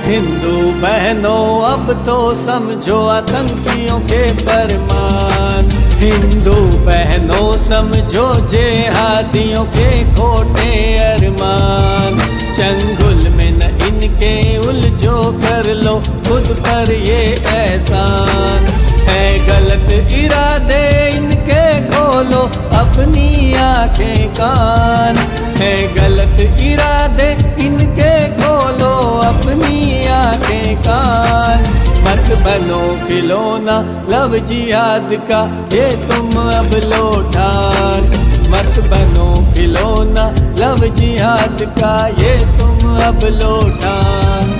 हिंदू बहनों अब तो समझो आतंकियों के फरमान। हिंदू बहनों समझो जेहादियों के खोटे अरमान। चंगुल में न इनके उलझो, कर लो खुद पर ये एहसान। है गलत इरादे इनके, खोलो अपनी आंखें कान। है गलत इरादे इनके, खोलो अपनी आंखें कान। मत बनो खिलौना लव जिहाद का, ये तुम अब लो ठान। मत बनो खिलौना लव जिहाद का, ये तुम अब लो ठान।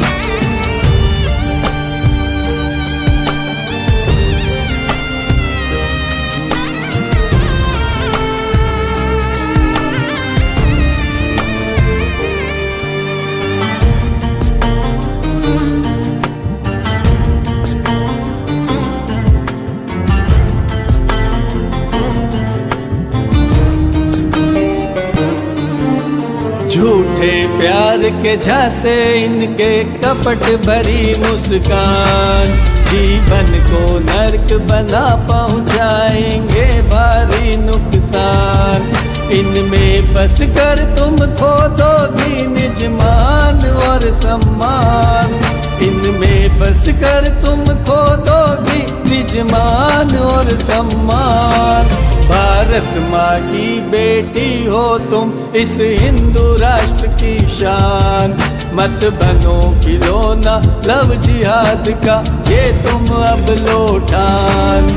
झूठे प्यार के झांसे इनके, कपट भरी मुस्कान। जीवन को नर्क बना पहुंचाएंगे भारी नुकसान। इनमें फंस कर तुम खो दोगी निज मान और सम्मान। इनमें फंस कर तुम खो दोगी निज मान और सम्मान। भारत माँ की बेटी हो तुम, इस हिंदू राष्ट्र की शान। मत बनो खिलौना लव जिहाद का, ये तुम अब लो ठान।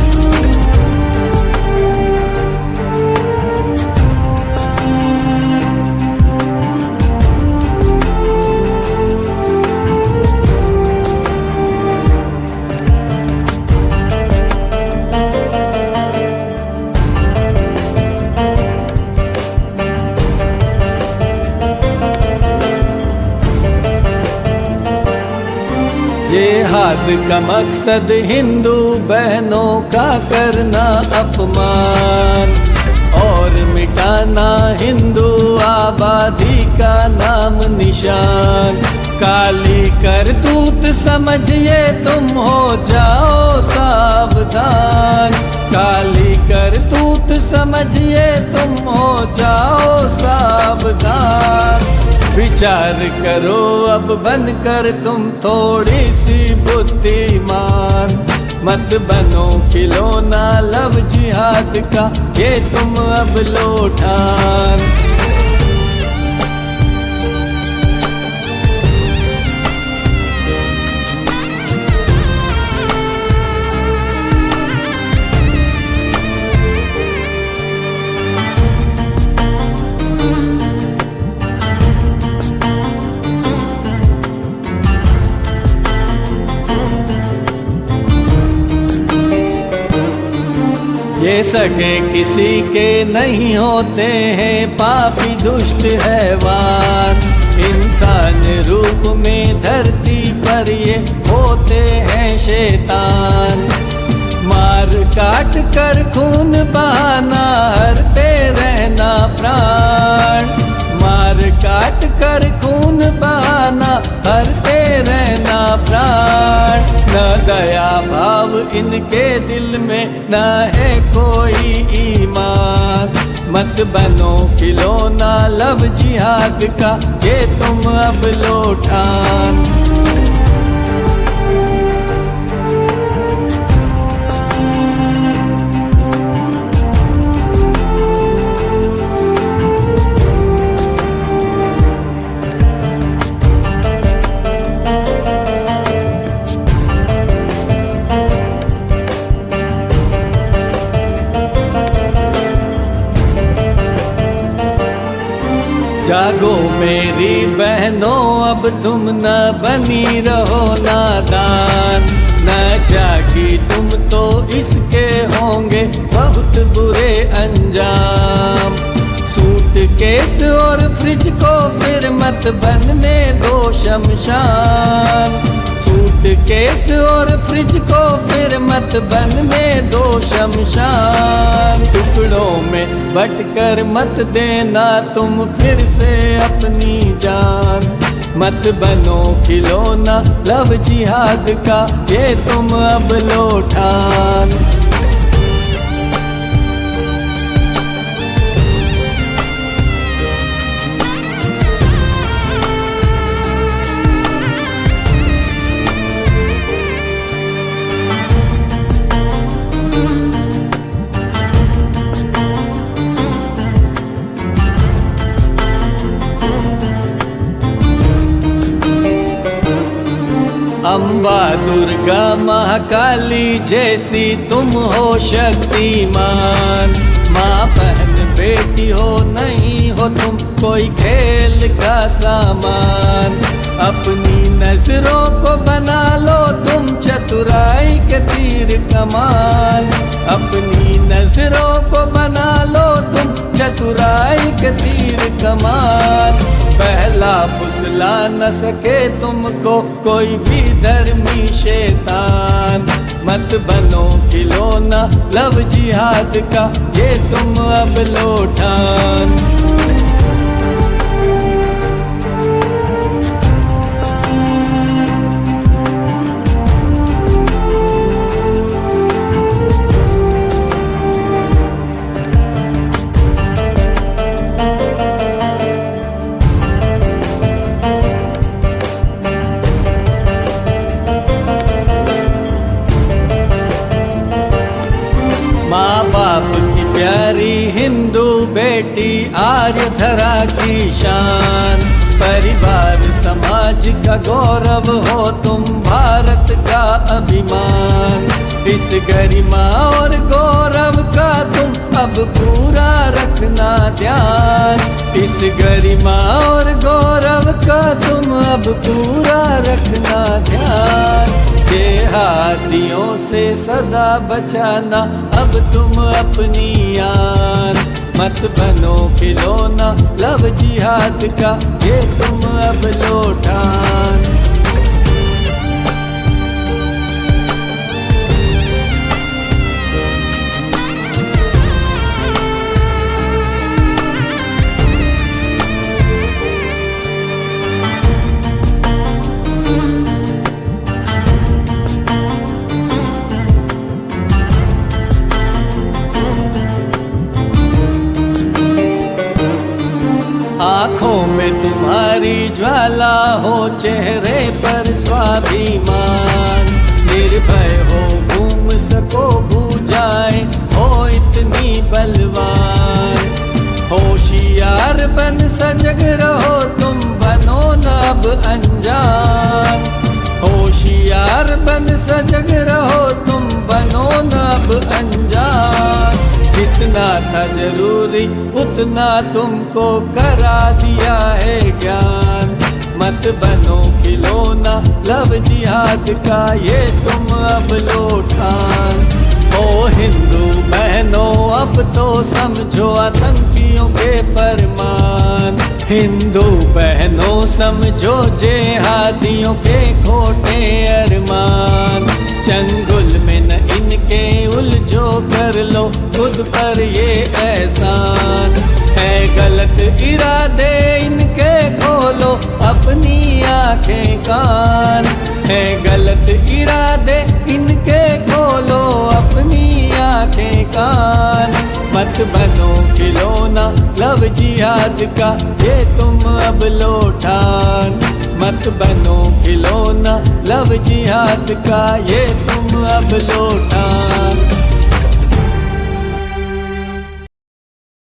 जिहाद का मकसद हिंदू बहनों का करना अपमान, और मिटाना हिंदू आबादी का नाम निशान। काली करतूत समझिए तुम हो जाओ सावधान। काली करतूत समझिए तुम हो जाओ सावधान। विचार करो अब बनकर तुम थोड़ी सी बुद्धिमान। मत बनो खिलौना लव जिहाद का, ये तुम अब लो ठान। ये सगे किसी के नहीं होते हैं, पापी दुष्ट हैवान। इंसान रूप में धरती पर ये होते हैं शैतान। मार काट कर खून बहाना, हरते रहना प्राण। मार काट कर खून बहाना, हरते रहना प्राण। न दया भाव इनके दिल में, न है कोई ईमान। मत बनो खिलौना लव जिहाद का, ये तुम अब लो ठान। जागो मेरी बहनों अब तुम न बनी रहो नादान। न जागी तुम तो इसके होंगे बहुत बुरे अंजाम। सूटकेस और फ्रिज को फिर मत बनने दो शमशान। सूटकेस और फ्रिज को फिर मत बनने दो शमशान। टुकड़ों में बट कर मत देना तुम फिर से अपनी जान। मत बनो खिलौना लव जिहाद का, ये तुम अब लो ठान। अम्बा दुर्गा महाकाली जैसी तुम हो शक्तिमान, माँ बहन बेटी हो नहीं हो तुम कोई खेल का सामान। अपनी नजरों को बना लो तुम चतुराई के तीर कमान, अपनी नजरों को बना लो तुम चतुराई के तीर कमान। पहला फुसला न सके तुमको कोई भी धर्मी शैतान, मत बनो खिलौना लव जिहाद का, ये तुम अब लो ठान। माँ बाप की प्यारी हिंदू बेटी आर्य धरा की शान, परिवार समाज का गौरव हो तुम भारत का अभिमान। इस गरिमा और गौरव का तुम अब पूरा रखना ध्यान, इस गरिमा और गौरव का तुम अब पूरा रखना ध्यान। जेहादियों से सदा बचाना अब तुम अपनी आन, मत बनो खिलौना लव जिहाद का, ये तुम अब लो ठान। आँखों में तुम्हारी ज्वाला हो चेहरे पर स्वाभिमान, निर्भय हो घूम सको भुजाएं हो इतनी बलवान। होशियार बन सजग रहो तुम बनो न अब अनजान, होशियार बन सजग रहो तुम बनो न अब अनजान। जितना था जरूरी उतना तुमको करा दिया है ज्ञान, मत बनो खिलौना लव जिहाद का, ये तुम अब लो ठान। ओ हिंदू बहनों अब तो समझो आतंकियों के फरमान, हिंदू बहनों समझो जेहादियों के खोटे अरमान। चंगुल में न इनके उलझो कर लो खुद पर ये एहसान, है गलत इरादे इनके खोलो अपनी आंखें कान, है गलत इरादे इनके खोलो अपनी आंखें कान। मत बनो खिलौना लव जिहाद का, ये तुम अब लो ठान, मत बनो खिलौना लव जिहाद का, ये तुम अब लो